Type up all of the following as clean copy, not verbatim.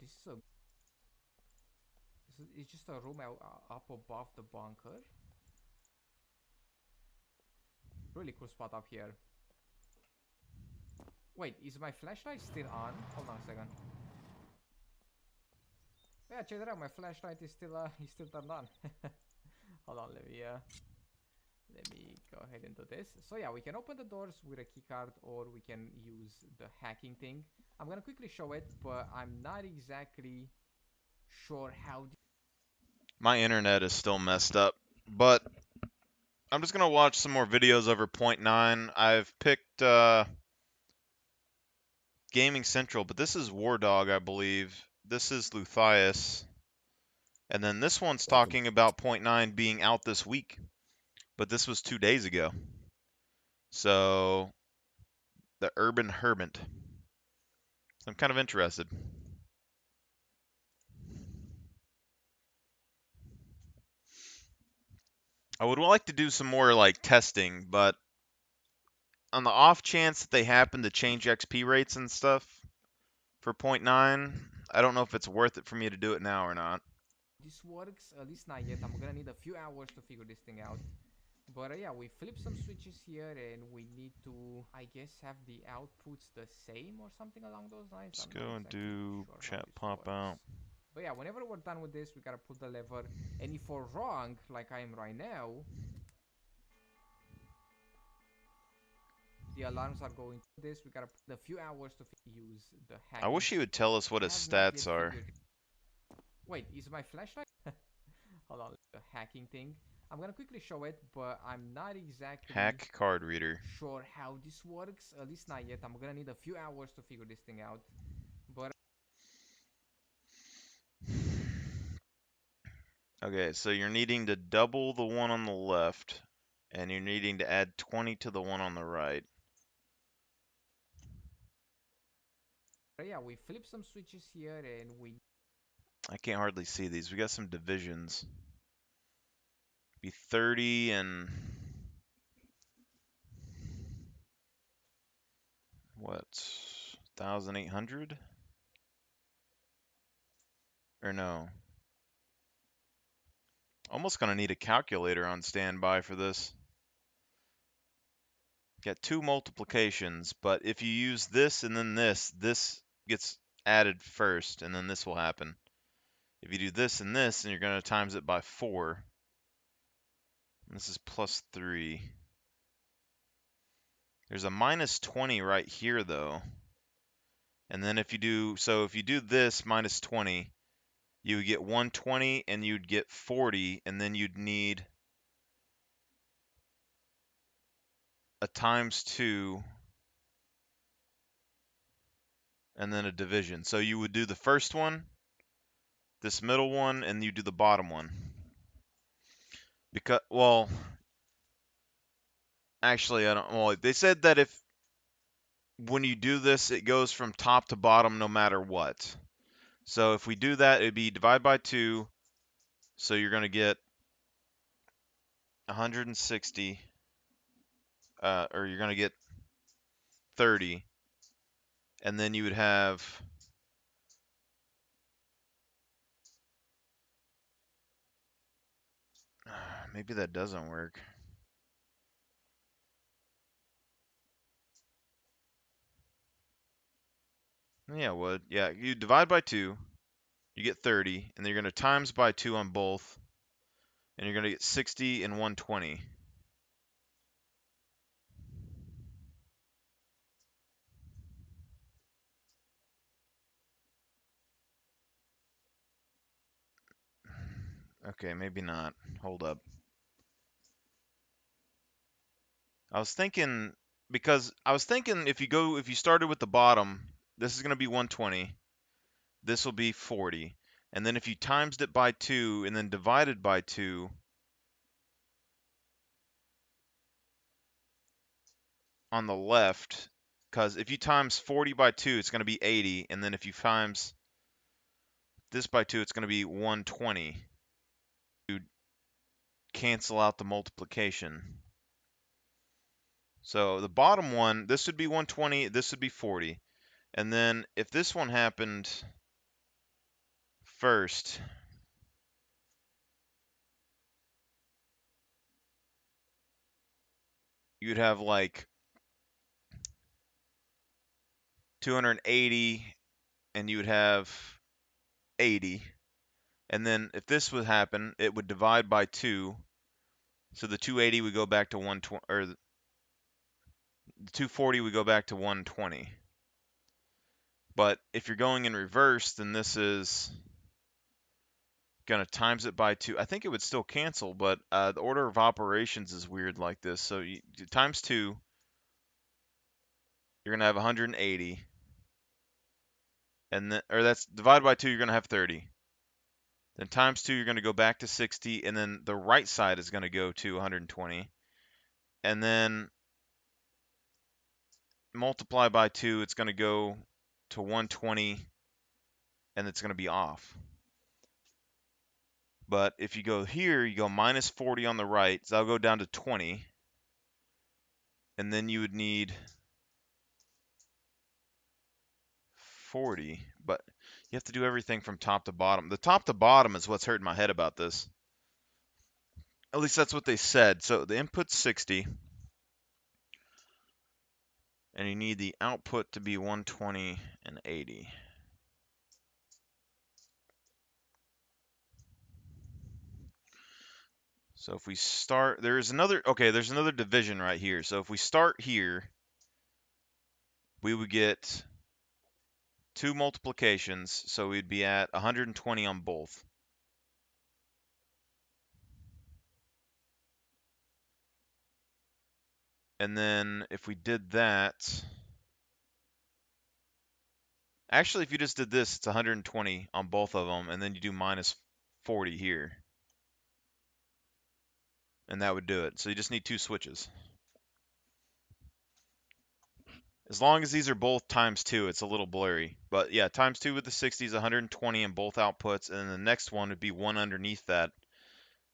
this is a. It's just a room up above the bunker. Really cool spot up here. Wait, is my flashlight still on? Hold on a second. Yeah, check it out. My flashlight is still turned on. Hold on, let me go ahead and do this. So yeah, we can open the doors with a keycard, or we can use the hacking thing. I'm gonna quickly show it, but I'm not exactly sure how. My internet is still messed up, but I'm just gonna watch some more videos over point nine. I've picked Gaming Central, but this is War Dog, I believe. This is Luthias. And then this one's talking about point nine being out this week, but this was 2 days ago. So the Urban Hermit. So I'm kind of interested. I would like to do some more like testing, but on the off chance that they happen to change XP rates and stuff for point nine, I don't know if it's worth it for me to do it now or not. This works, at least not yet. I'm gonna need a few hours to figure this thing out. But yeah, we flip some switches here, and we need to, I guess, have the outputs the same or something along those lines. Let's I'm not go and exactly do sure how chat this pop works. out. But yeah, whenever we're done with this, we gotta pull the lever. And if we're wrong, like I am right now, the alarms are going to this. We gotta put a few hours to use the I hacking. wish he would tell us what I his have not yet stats are. figured. Wait, is my flashlight? Hold on, the hacking thing. I'm gonna quickly show it, but I'm not exactly Hack card reader. sure how this works. At least not yet. I'm gonna need a few hours to figure this thing out. But Okay, so you're needing to double the one on the left, and you're needing to add 20 to the one on the right. yeah, we flip some switches here, and we. I can't hardly see these. We got some divisions. Be 30 and what? 1,800? Or no? Almost gonna need a calculator on standby for this. Got two multiplications, but if you use this and then this gets added first, and then this will happen. If you do this and this, and you're gonna times it by 4. And this is plus 3. There's a minus 20 right here, though. And then if you do this minus 20, you would get 120 and you'd get 40, and then you'd need a times 2 and then a division. So you would do the first one, this middle one, and you do the bottom one. Because, well, actually, I don't, well, they said that if, when you do this, it goes from top to bottom no matter what. So if we do that, it'd be divide by 2. So you're going to get 160, or you're going to get 30, and then you would have maybe that doesn't work. Yeah, it would. Yeah, you divide by 2, you get 30, and then you're going to times by 2 on both, and you're going to get 60 and 120. Okay, maybe not. Hold up. I was thinking, because I was thinking if you started with the bottom, this is going to be 120. This will be 40. And then if you times it by 2 and then divided by 2, on the left, because if you times 40 by 2, it's going to be 80, and then if you times this by 2, it's going to be 120. You cancel out the multiplication. So the bottom one, this would be 120, this would be 40. And then if this one happened, first, you'd have like 280, and you would have 80. And then if this would happen, it would divide by 2. So the 280 would go back to 120, or the 240 would go back to 120. But if you're going in reverse, then this is going to times it by 2. I think it would still cancel, but the order of operations is weird like this. So you times 2, you're going to have 180. And then, or that's divided by 2, you're going to have 30. Then times 2, you're going to go back to 60, and then the right side is going to go to 120. And then multiply by 2, it's going to go to 120, and it's going to be off. But if you go here, you go minus 40 on the right, so that'll go down to 20. And then you would need 40, but you have to do everything from top to bottom. The top to bottom is what's hurting my head about this. At least that's what they said. So the input's 60, and you need the output to be 120 and 80. So if we start, there's another division right here. So if we start here, we would get 2 multiplications, so we'd be at 120 on both. And then if we did that, actually if you just did this, it's 120 on both of them, and then you do minus 40 here. And that would do it. So you just need 2 switches. As long as these are both times 2, it's a little blurry. But yeah, times 2 with the 60 is 120 in both outputs, and then the next one would be 1 underneath that.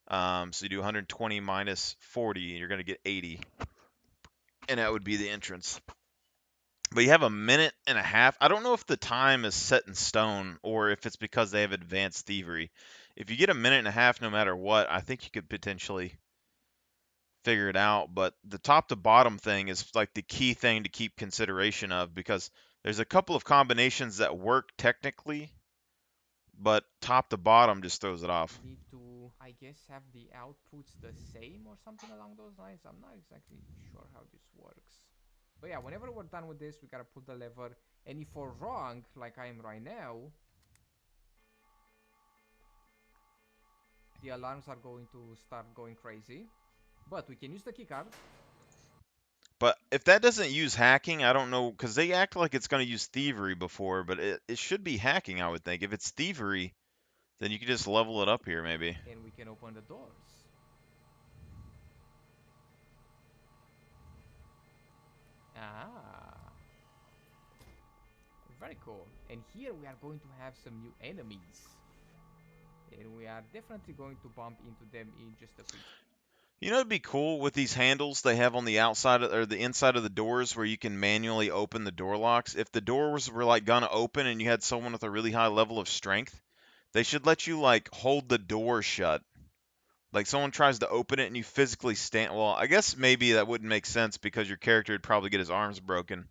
So you do 120 minus 40, and you're going to get 80. And that would be the entrance. But you have a minute and a half. I don't know if the time is set in stone or if it's because they have advanced thievery. If you get a minute and a half no matter what, I think you could potentially figure it out. But the top to bottom thing is like the key thing to keep consideration of, because there's a couple of combinations that work technically, but top to bottom just throws it off. Need to, I guess, have the outputs the same or something along those lines. I'm not exactly sure how this works. But yeah, whenever we're done with this, we gotta pull the lever. And if we're wrong, like I am right now, the alarms are going to start going crazy. But we can use the keycard. But if that doesn't use hacking, I don't know, because they act like it's going to use thievery before, but it should be hacking, I would think. If it's thievery, then you can just level it up here, maybe. And we can open the doors. Ah. Very cool. And here we are going to have some new enemies. And we are definitely going to bump into them in just a bit. You know, it'd be cool with these handles they have on the outside or the inside of the doors where you can manually open the door locks. If the doors were like gonna open and you had someone with a really high level of strength, they should let you like hold the door shut. Like someone tries to open it and you physically stand. Well, I guess maybe that wouldn't make sense because your character would probably get his arms broken.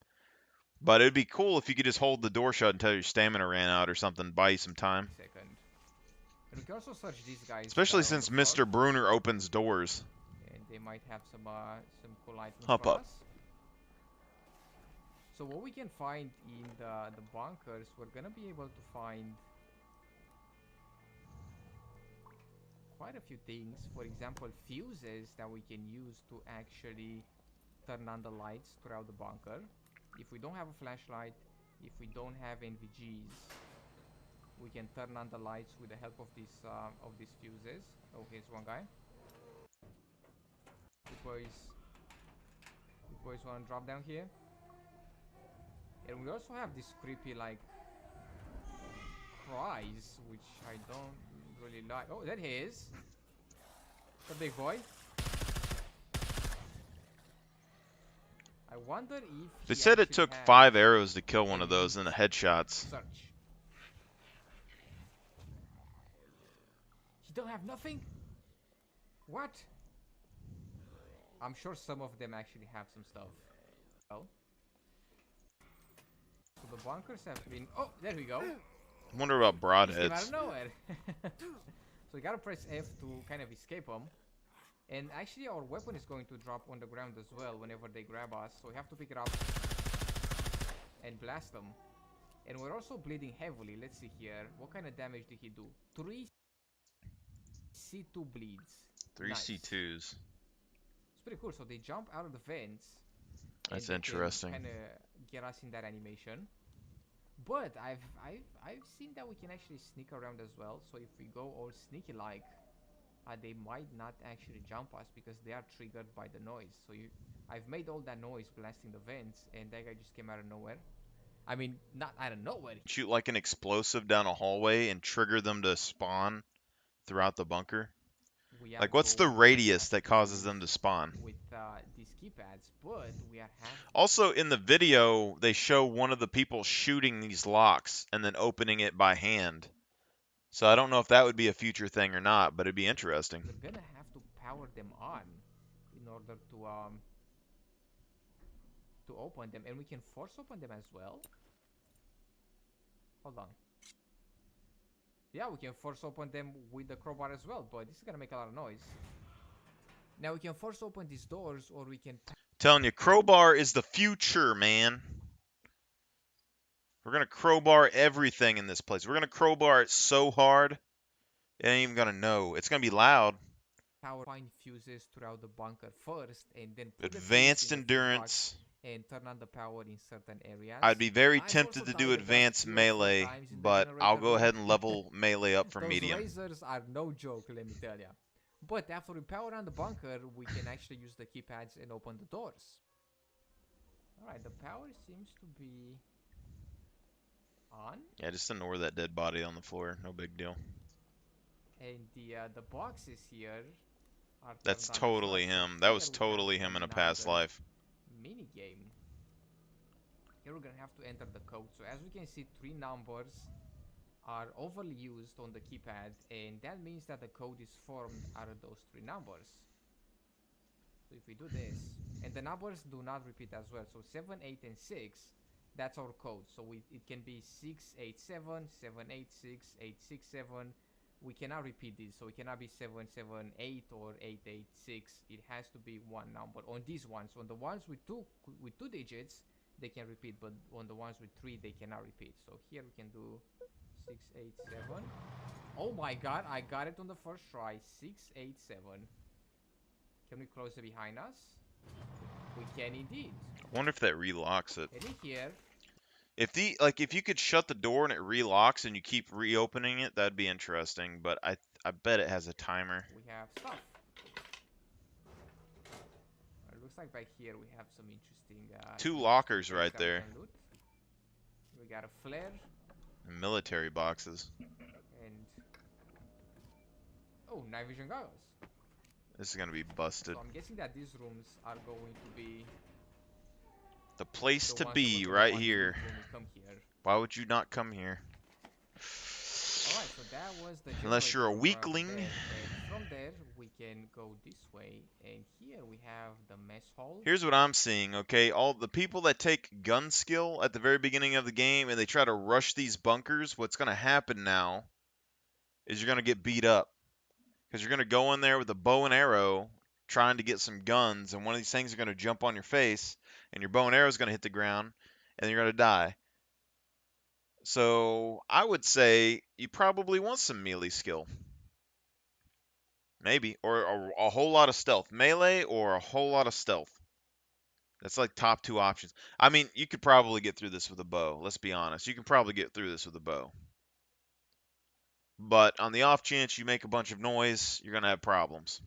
But it'd be cool if you could just hold the door shut until your stamina ran out or something, buy you some time. Second. And we can also search these guys. Especially since Mr. Bruner opens doors. And they might have some cool items Hop for up. us. So what we can find in the bunkers, we're gonna be able to find quite a few things. For example, fuses that we can use to actually turn on the lights throughout the bunker. If we don't have a flashlight, if we don't have NVGs, we can turn on the lights with the help of these fuses. Oh, here's one guy. You boys want to drop down here? And we also have these creepy like cries, which I don't really like. Oh, that he is. The big boy. I wonder if They said it took 5 arrows to kill one of those in the headshots. Search. still have nothing? What? I'm sure some of them actually have some stuff. Well. So the bunkers have been... Oh, there we go. I wonder about Just came out of broadheads. nowhere. So we gotta press F to kind of escape them. And actually our weapon is going to drop on the ground as well whenever they grab us. So we have to pick it up and blast them. And we're also bleeding heavily. Let's see here. What kind of damage did he do? 3 C2 bleeds. 3 Nice. C2s. It's pretty cool. So they jump out of the vents. That's and interesting. Kind of get us in that animation. But I've seen that we can actually sneak around as well. So if we go all sneaky like, they might not actually jump us because they are triggered by the noise. So I've made all that noise blasting the vents, and that guy just came out of nowhere. I mean, not out of nowhere. Shoot like an explosive down a hallway and trigger them to spawn throughout the bunker. Like, what's the radius that causes them to spawn? With these keypads, but we are Also, in the video, they show one of the people shooting these locks and then opening it by hand. So I don't know if that would be a future thing or not, but it'd be interesting. We're gonna have to power them on in order to open them, and we can force open them as well. Hold on. Yeah, we can force open them with the crowbar as well, but this is gonna make a lot of noise. Now we can force open these doors, or we can... Telling you, crowbar is the future, man. We're gonna crowbar everything in this place. We're gonna crowbar it so hard, it ain't even gonna know. It's gonna be loud. Power find fuses throughout the bunker first, and then put Advanced the fuse in the fuse box endurance. and turn on the power in certain areas. I'd be very I've tempted also to do died about advanced 3 or 4 melee, times in the but I'll generator go room. ahead and level melee up from Those medium. lasers are no joke, let me tell ya. But after we power on the bunker, we can actually use the keypads and open the doors. Alright, the power seems to be on. Yeah, just ignore that dead body on the floor. No big deal. And the boxes here are That's turned on as well. totally So him. That was here we have totally him in a past another life. mini game. Here we're gonna have to enter the code. So as we can see, 3 numbers are overly used on the keypad, and that means that the code is formed out of those 3 numbers. So if we do this, and the numbers do not repeat as well. So 7, 8, and 6, that's our code. So it can be 687, 786, 867. We cannot repeat this, so it cannot be 778 or 886. It has to be one number. On these ones, on the ones with two digits, they can repeat, but on the ones with 3, they cannot repeat. So here we can do 687. Oh my god, I got it on the first try. 687. Can we close it behind us? We can indeed. I wonder if that relocks it. And in here, If you could shut the door and it relocks and you keep reopening it, that'd be interesting. But I bet it has a timer. we have stuff. It looks like back here we have some interesting 2 lockers right that we there. can loot. We got a flare Military boxes. and night vision goggles. This is gonna be busted. So I'm guessing that these rooms are going to be The place the to ones that be we're gonna right want to here. loot when we come here. Why would you not come here? Alright, so that was the Unless you're a generator weakling. there, and from there we can go this way, and here we have the mess hall. Here's what I'm seeing, okay? All the people that take gun skill at the very beginning of the game and they try to rush these bunkers, what's going to happen now is you're going to get beat up. Because you're going to go in there with a bow and arrow trying to get some guns, and one of these things are going to jump on your face, and your bow and arrow is going to hit the ground, and you're going to die. So I would say you probably want some melee skill. Maybe. Or a whole lot of stealth. Melee or a whole lot of stealth. That's like top 2 options. I mean, you could probably get through this with a bow. Let's be honest. You can probably get through this with a bow. But on the off chance you make a bunch of noise, you're going to have problems.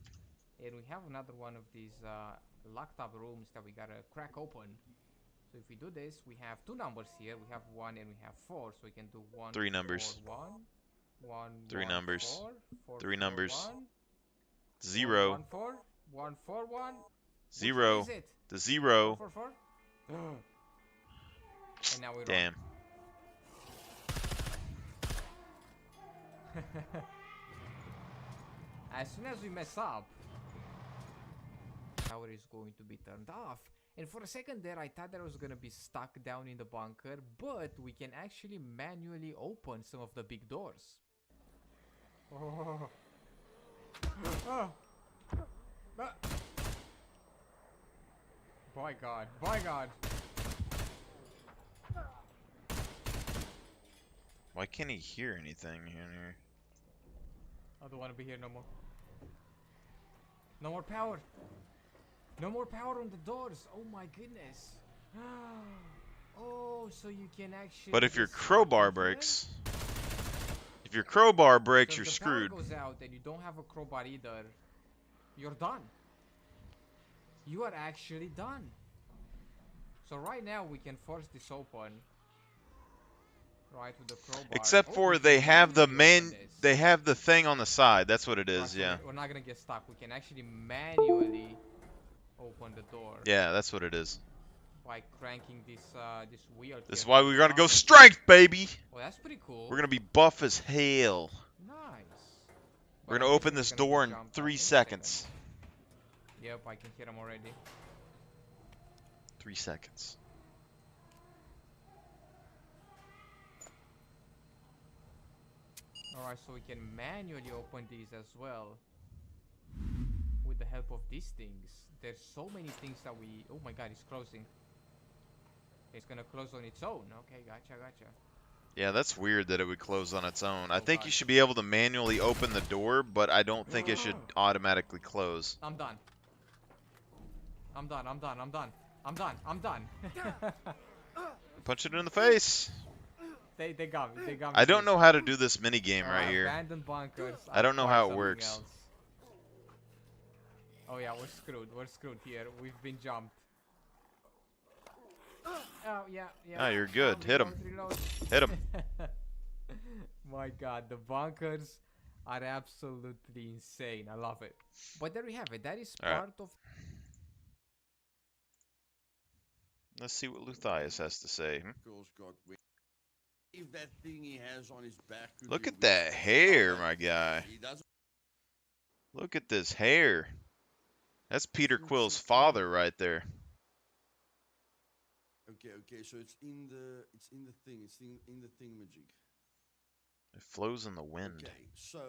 And we have another one of these locked up rooms that we gotta crack open. So if we do this, we have 2 numbers here. We have 1 and we have 4. So we can do 1, 3 numbers. 4, 1, 3 1, numbers. 4, 4, 3 4, numbers. 1, 0. 1, 4, 1, 4, 1. 0. Which one is it? The 0. 4, 4, 4. And now we Damn. As soon as we mess up, power is going to be turned off. And for a second there, I thought that I was gonna be stuck down in the bunker, but we can actually manually open some of the big doors. Oh. Oh. By God, by God. Why can't he hear anything in here? I don't want to be here no more. No more power. No more power on the doors. Oh my goodness. Oh, so you can actually. But if your get stuck crowbar in here? breaks, if your crowbar breaks, So you're if the power screwed. goes out and you don't have a crowbar either, you're done. You are actually done. So right now we can force this open. Right, with the crowbar. Except Oh, for we they can have the manually open this. they have the thing on the side. That's what it Right, is. so Yeah. we're not gonna get stuck. We can actually manually open the door Yeah, that's what it is. by cranking this this wheel. This is here why to we the gotta go top. strength, baby. Well, that's pretty cool. We're gonna be buff as hell. Nice. We're But gonna I open guess this we're gonna door get in jumped 3 any seconds. second. Yep, I can hear them already. 3 seconds. Alright, so we can manually open these as well. With the help of these things. There's so many things that we... Oh my god, it's closing. It's gonna close on its own. Okay, gotcha. Yeah, that's weird that it would close on its own. I Oh think god. you should be able to manually open the door, but I don't think it should automatically close. I'm done. I'm done. Punch it in the face. They got me. I don't know how to do this mini game right Alright, here. abandoned bunkers. I don't know I'll how try it works. something else. Oh yeah, we're screwed here. We've been jumped. Oh yeah. Ah, you're good. Hit 'em. Reload. Hit him. My god, the bunkers are absolutely insane. I love it. But there we have it. That is All right. part of... Let's see what Luthius has to say. If that thing he has on his back could Look be a at that weak spot, hair, but my guy. he doesn't Look at this hair. That's Peter seem Quill's so father strong. right there. Okay, so it's in the thing, it's in the thingamajig. It flows in the wind. Okay, so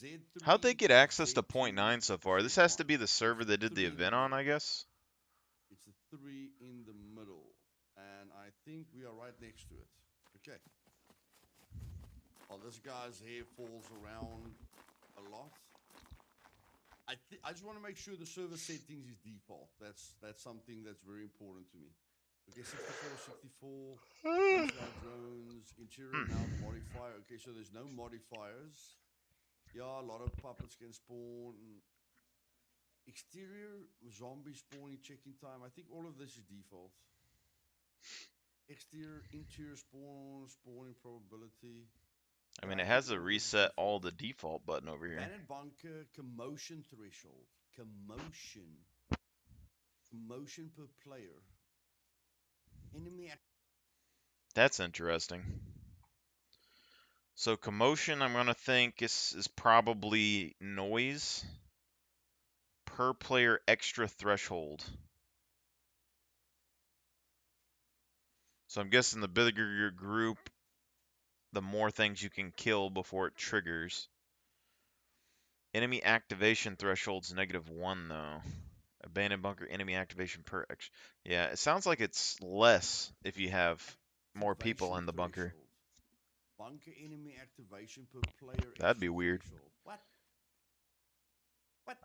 Z3. How'd they get access to Z2, 0.9 so far? This has to be the server they did the event on, I guess. It's a 3 in the middle, and I think we are right next to it. Okay. Oh, this guy's hair falls around a lot. I just want to make sure the server settings is default. That's something that's very important to me. Okay, 64, drones, interior mount modifier. Okay, so there's no modifiers. Yeah, a lot of puppets can spawn. Exterior zombie spawning check-in time. I think all of this is default. Interior spawning probability. I mean, it has a reset all the default button over here. Abandoned bunker commotion threshold. Commotion per player. Enemy That's interesting. So commotion, I'm gonna think is probably noise per player extra threshold. So I'm guessing the bigger your group, the more things you can kill before it triggers. Enemy activation threshold's -1 though. Abandoned bunker enemy activation per extra. Yeah, it sounds like it's less if you have more people in the bunker. threshold. Bunker enemy activation per player. That'd be extra weird. threshold. What?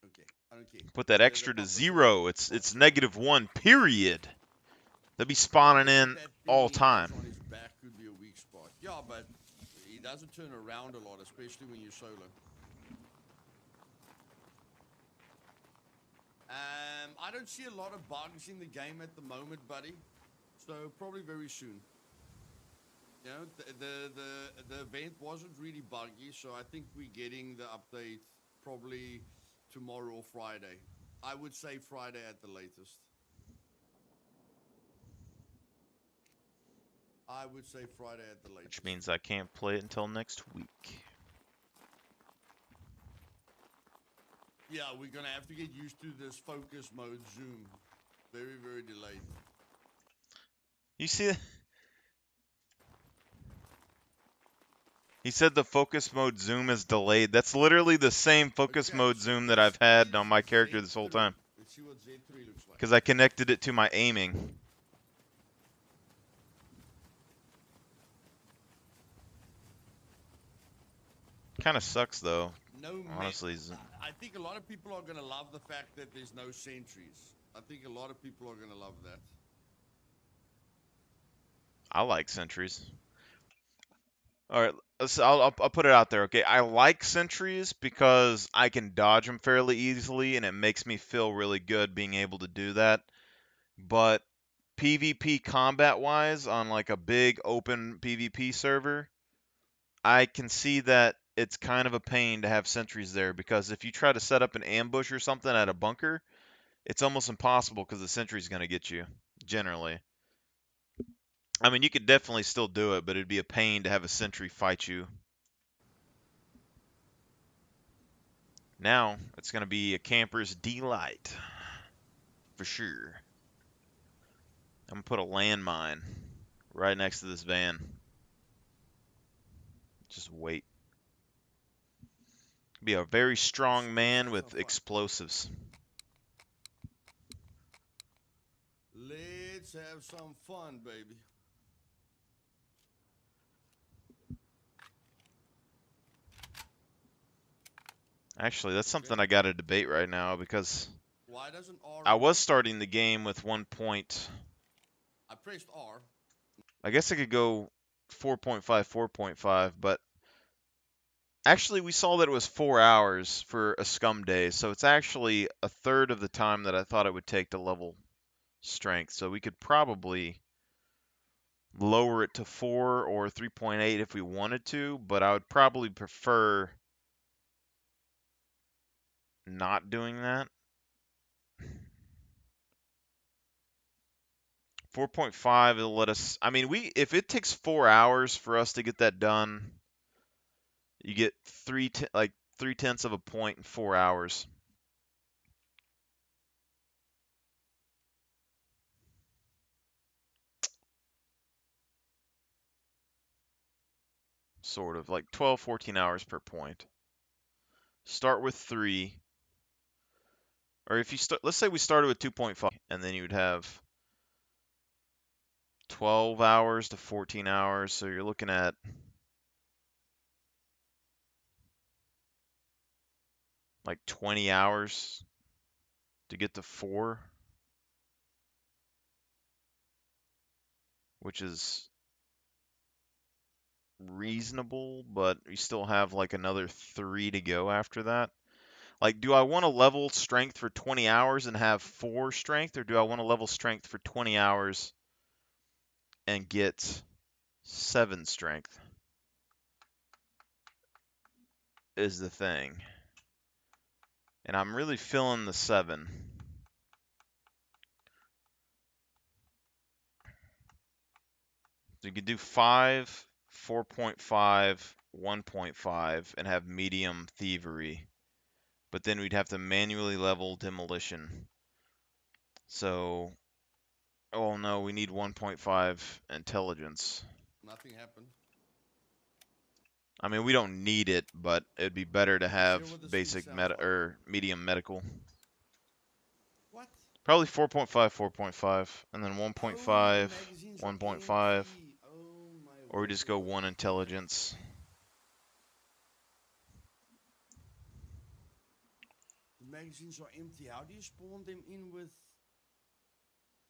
Okay, I don't care. Put that The extra to puppets- 0. It's -1 period. They'll be spawning in That thing all he has time. on his back could be a weak spot. Yeah, but he doesn't turn around a lot, especially when you're solo. I don't see a lot of bugs in the game at the moment, buddy. So probably very soon. You know, the event wasn't really buggy, so I think we're getting the update probably tomorrow or Friday. I would say Friday at the latest. Which means I can't play it until next week. Yeah, we're gonna have to get used to this focus mode zoom. Very, very delayed. You see, he said the focus mode zoom is delayed. That's literally the same focus Okay, mode so zoom that this I've had is on my character this whole Z3. time. Let's see what Z3 looks like. Because I connected it to my aiming. Kind of sucks though, No, honestly. I think a lot of people are gonna love the fact that there's no sentries. I think a lot of people are gonna love that. I like sentries. All right, I'll put it out there. Okay, I like sentries because I can dodge them fairly easily, and it makes me feel really good being able to do that. But PvP combat wise, on like a big open PvP server, I can see that it's kind of a pain to have sentries there because if you try to set up an ambush or something at a bunker, it's almost impossible because the sentry's going to get you, generally. I mean, you could definitely still do it, but it'd be a pain to have a sentry fight you. Now, it's going to be a camper's delight. For sure. I'm going to put a landmine right next to this van. Just wait. Be a very strong man with explosives. Let's have some fun, baby. Actually, that's Okay. something I got to debate right now because Why doesn't R? I was starting the game with 1 point. I pressed R. I guess I could go 4.5, 4.5, but actually we saw that it was 4 hours for a scum day, so it's actually a third of the time that I thought it would take to level strength. So we could probably lower it to 4 or 3.8 if we wanted to, but I would probably prefer not doing that. 4.5 will let us, I mean, if it takes 4 hours for us to get that done, you get 3/10 of a point in 4 hours. Sort of like 12, 14 hours per point. Start with 3. Or if you start, let's say we started with 2.5, and then you would have 12 hours to 14 hours. So you're looking at like 20 hours to get to 4, which is reasonable, but we still have like another 3 to go after that. Like, do I want to level strength for 20 hours and have 4 strength, or do I want to level strength for 20 hours and get 7 strength? Is the thing. And I'm really feeling the 7. So you could do 5, 4.5, 1.5, and have medium thievery. But then we'd have to manually level demolition. So, oh no, we need 1.5 intelligence. Nothing happened. I mean, we don't need it, but it'd be better to have Let's hear what the basic speed sounds like. or medium medical. What? Probably 4.5, 4.5, and then 1.5, magazines are 1.5, empty. Oh my or we just go word. 1 intelligence. The magazines are empty. How do you spawn them in with?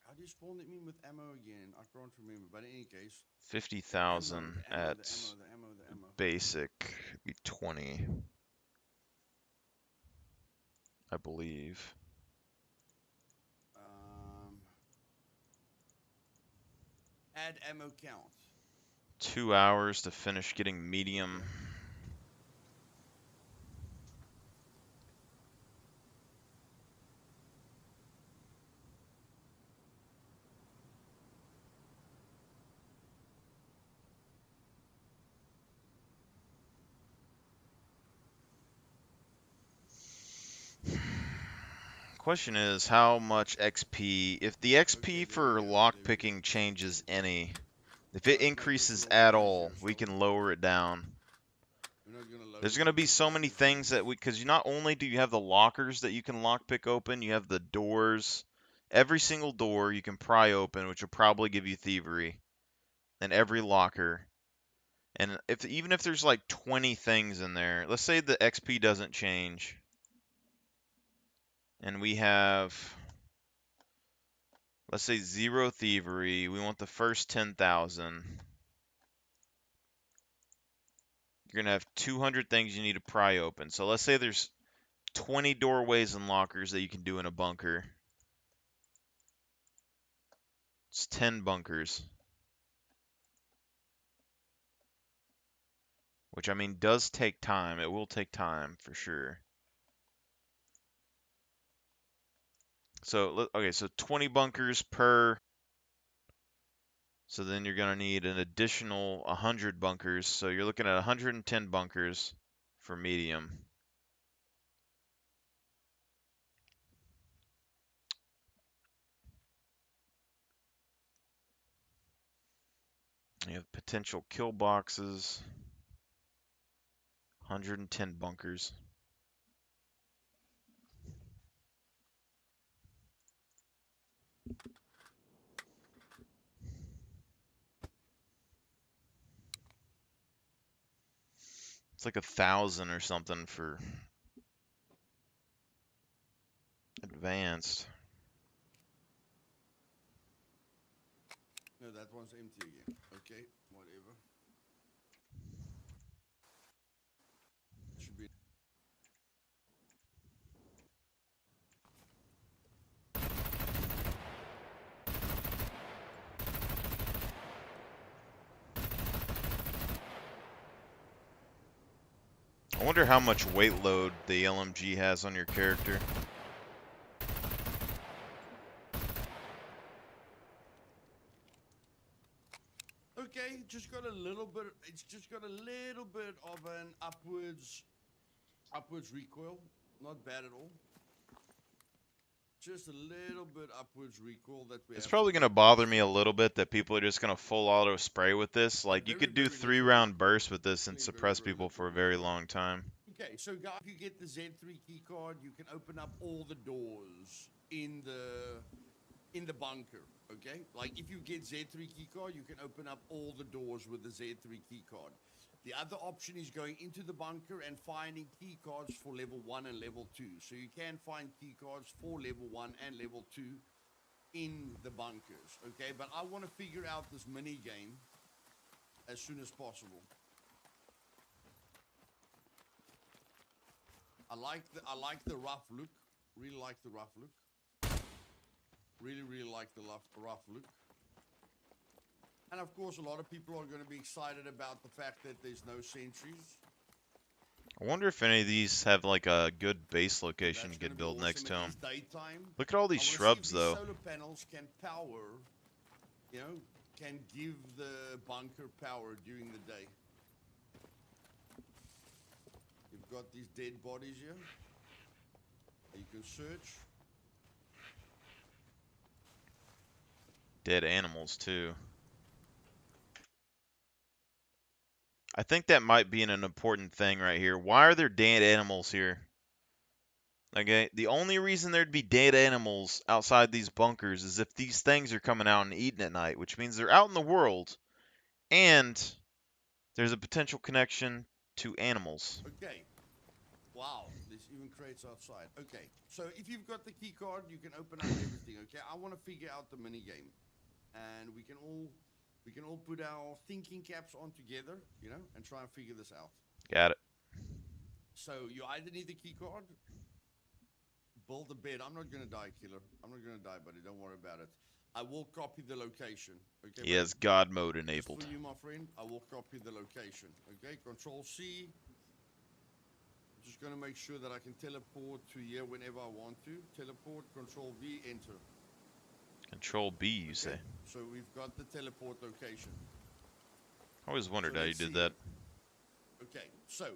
How do you spawn them in with ammo again? I can't remember. But in any case, 50,000 at the ammo. basic would be 20, I believe. Add ammo count. 2 hours to finish getting medium. Question is how much XP, if the XP Okay, there for we go, lock there we go. picking changes any, if it Let's make this a increases little at bit all, easier, we shall can lower it down. We're not gonna load There's it going to up be as so much many as it things that is. because you not only do you have the lockers that you can lockpick open, you have the doors. Every single door you can pry open, which will probably give you thievery. And every locker. And if even if there's like 20 things in there, let's say the XP doesn't change. And we have, let's say 0 thievery. We want the first 10,000. You're going to have 200 things you need to pry open. So let's say there's 20 doorways and lockers that you can do in a bunker. It's 10 bunkers. Which, I mean, does take time. It will take time, for sure. So, okay, so 20 bunkers per. So then you're going to need an additional 100 bunkers. So you're looking at 110 bunkers for medium. You have potential kill boxes. 110 bunkers. It's like 1,000 or something for advanced. No, that one's empty again. Okay, whatever. Should be. I wonder how much weight load the LMG has on your character. Okay, just got a little bit. It's just got a little bit of an upwards recoil. Not bad at all. Just a little bit upwards recoil that we It's have probably to going to get bother used me a little bit that people are just going to full auto spray with this. Like, you Very, could do very 3 little round recoil. bursts with this and Very, suppress very people for a little very recoil. long time. Okay, so guys, if you get the Z3 key card, you can open up all the doors in the bunker. Okay, like if you get Z3 key card, you can open up all the doors with the Z3 key card. The other option is going into the bunker and finding key cards for level 1 and level 2. So you can find key cards for level 1 and level 2 in the bunkers. Okay, but I want to figure out this mini game as soon as possible. I like the rough look. Really like the rough look. Really like the rough look. And of course, a lot of people are going to be excited about the fact that there's no sentries. I wonder if any of these have like a good base location That's you gonna could be build awesome. next to It them. is daytime. Look at all I these wanna see shrubs, if these though. solar panels can power, you know, can give the bunker power during the day. You've got these dead bodies here. You can search. Dead animals, too. I think that might be an important thing right here. Why are there dead animals here? Okay, the only reason there'd be dead animals outside these bunkers is if these things are coming out and eating at night, which means they're out in the world, and there's a potential connection to animals. Okay. Wow, there's even crates outside. Okay, so if you've got the key card, you can open up everything. Okay, I want to figure out the mini game, and we can all put our thinking caps on together, you know, and try and figure this out. Got it. So you either need the key card, build a bed. I'm not gonna die, killer. I'm not gonna die, buddy. Don't worry about it. I will copy the location. Okay. He has God mode Just enabled. for you, my friend, I will copy the location. Okay. Control C. Just gonna make sure that I can teleport to here whenever I want to. Teleport. Control V. Enter. Control B, you say. So we've got the teleport location. I always wondered So how you let's did see. that. Okay. So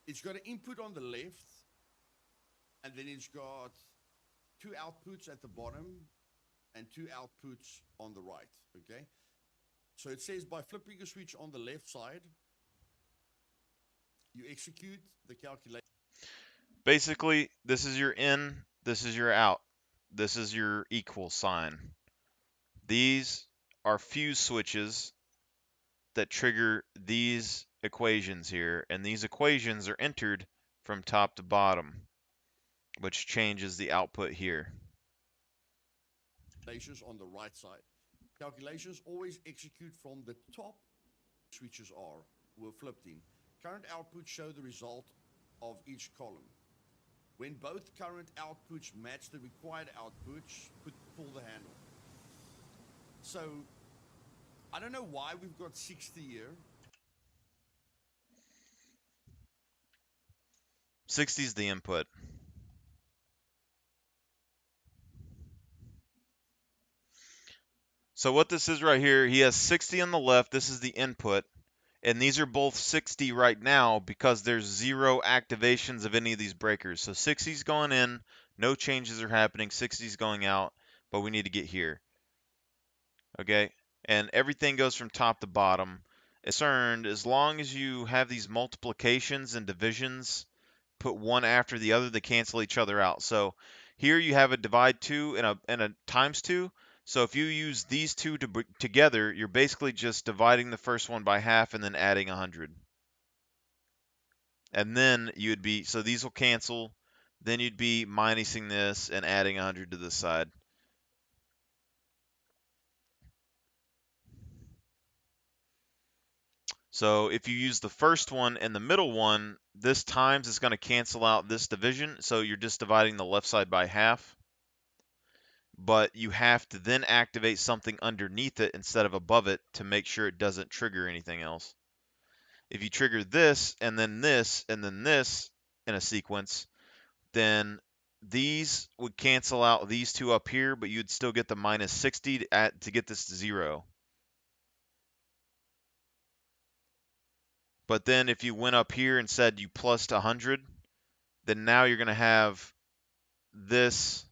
it's got an input on the left. and then it's got 2 outputs at the bottom and 2 outputs on the right, okay? So it says by flipping a switch on the left side, you execute the calculation. Basically, this is your in, this is your out. This is your equal sign. These are fuse switches that trigger these equations here, and these equations are entered from top to bottom, which changes the output here. Calculations on the right side. Calculations always execute from the top. Switches were flipped in. Current outputs show the result of each column. When both current outputs match the required outputs, pull the handle. So, I don't know why we've got 60 here. 60 is the input. So what this is right here, he has 60 on the left, this is the input, and these are both 60 right now because there's 0 activations of any of these breakers. So 60's going in, no changes are happening, 60's going out, but we need to get here. Okay, and everything goes from top to bottom. As long as you have these multiplications and divisions, put one after the other, they cancel each other out. So here you have a divide 2 and a times 2. So if you use these two together, you're basically just dividing the first one by half and then adding 100. And then you'd be, so these will cancel. Then you'd be minusing this and adding 100 to this side. So if you use the first one and the middle one, this times is going to cancel out this division. So you're just dividing the left side by half. But you have to then activate something underneath it instead of above it to make sure it doesn't trigger anything else. If you trigger this and then this and then this in a sequence, then these would cancel out these two up here, but you'd still get the minus 60 to get this to 0. But then if you went up here and said you plused 100, then now you're going to have this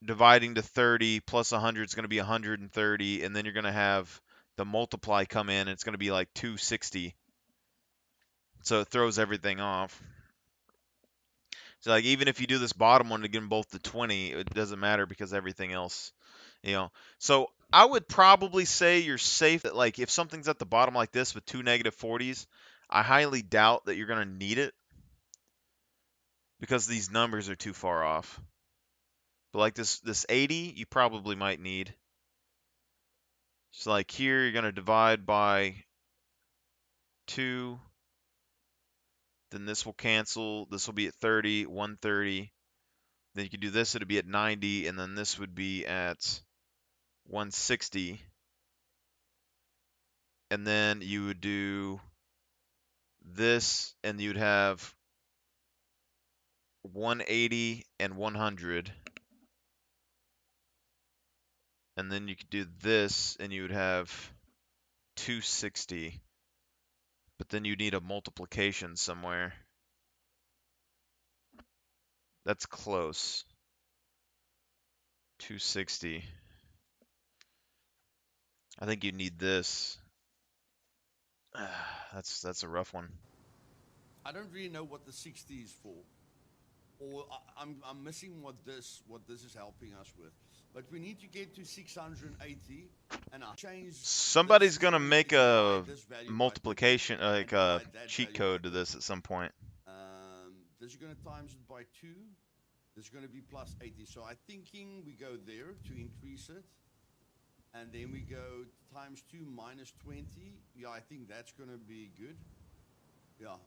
dividing to 30 plus 100 is going to be 130, and then you're going to have the multiply come in, and it's going to be like 260. So it throws everything off. So like even if you do this bottom one to get them both to 20, it doesn't matter because everything else, you know. So I would probably say you're safe that like if something's at the bottom like this with 2 negative 40s, I highly doubt that you're going to need it because these numbers are too far off. But like this 80, you probably might need. So like here, you're going to divide by 2. Then this will cancel. This will be at 30, 130. Then you could do this, it'd be at 90, and then this would be at 160. And then you would do this, and you'd have 180 and 100. And then you could do this, and you would have 260. But then you need a multiplication somewhere. That's close. 260. I think you need this. That's a rough one. I don't really know what the 60 is for, or I'm missing what this is helping us with. But we need to get to 680, and I change. Somebody's gonna make a multiplication, like a cheat code to this at some point. This is gonna times it by 2. This is gonna be plus 80. So I'm thinking we go there to increase it, and then we go times 2 minus 20. Yeah, I think that's gonna be good. Yeah.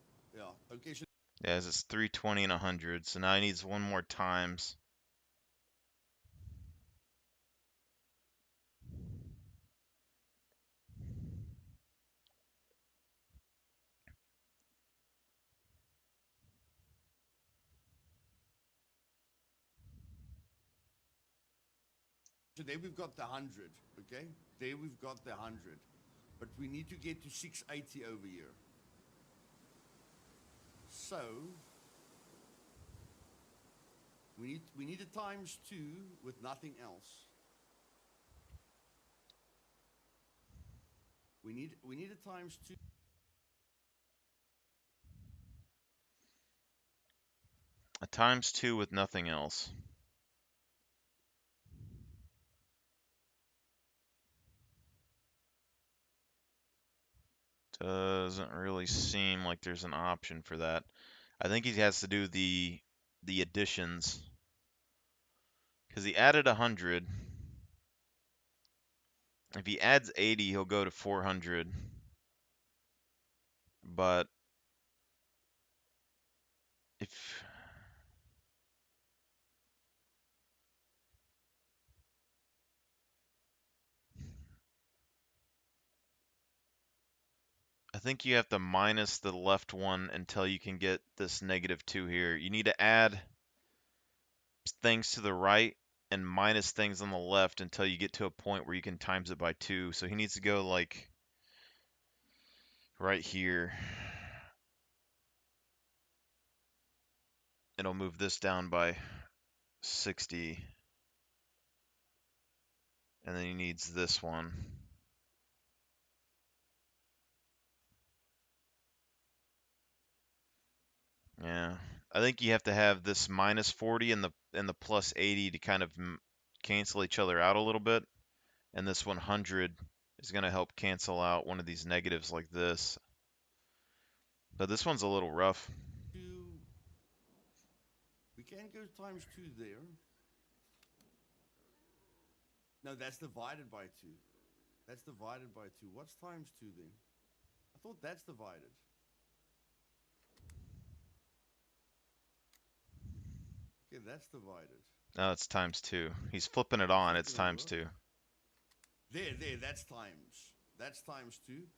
Okay. So Yeah, it's 320 and 100. So now he needs one more times. So there we've got the 100, okay? There we've got the 100. But we need to get to 680 over here. So, We need a times 2 with nothing else. We need a times 2. A times 2 with nothing else. Doesn't really seem like there's an option for that. I think he has to do the additions. Because he added 100. If he adds 80, he'll go to 400. But if I think you have to minus the left one until you can get this -2 here. You need to add things to the right and minus things on the left until you get to a point where you can times it by 2. So he needs to go like right here. It'll move this down by 60. And then he needs this one. Yeah. I think you have to have this -40 and the plus 80 to kind of cancel each other out a little bit. And this 100 is going to help cancel out one of these negatives like this. But this one's a little rough. We can go times 2 there. No, that's divided by 2. That's divided by 2. What's times 2 then? I thought that's divided. Okay, that's divided. No, it's times 2. He's flipping it on. It's times 2. There, that's times. That's times 2.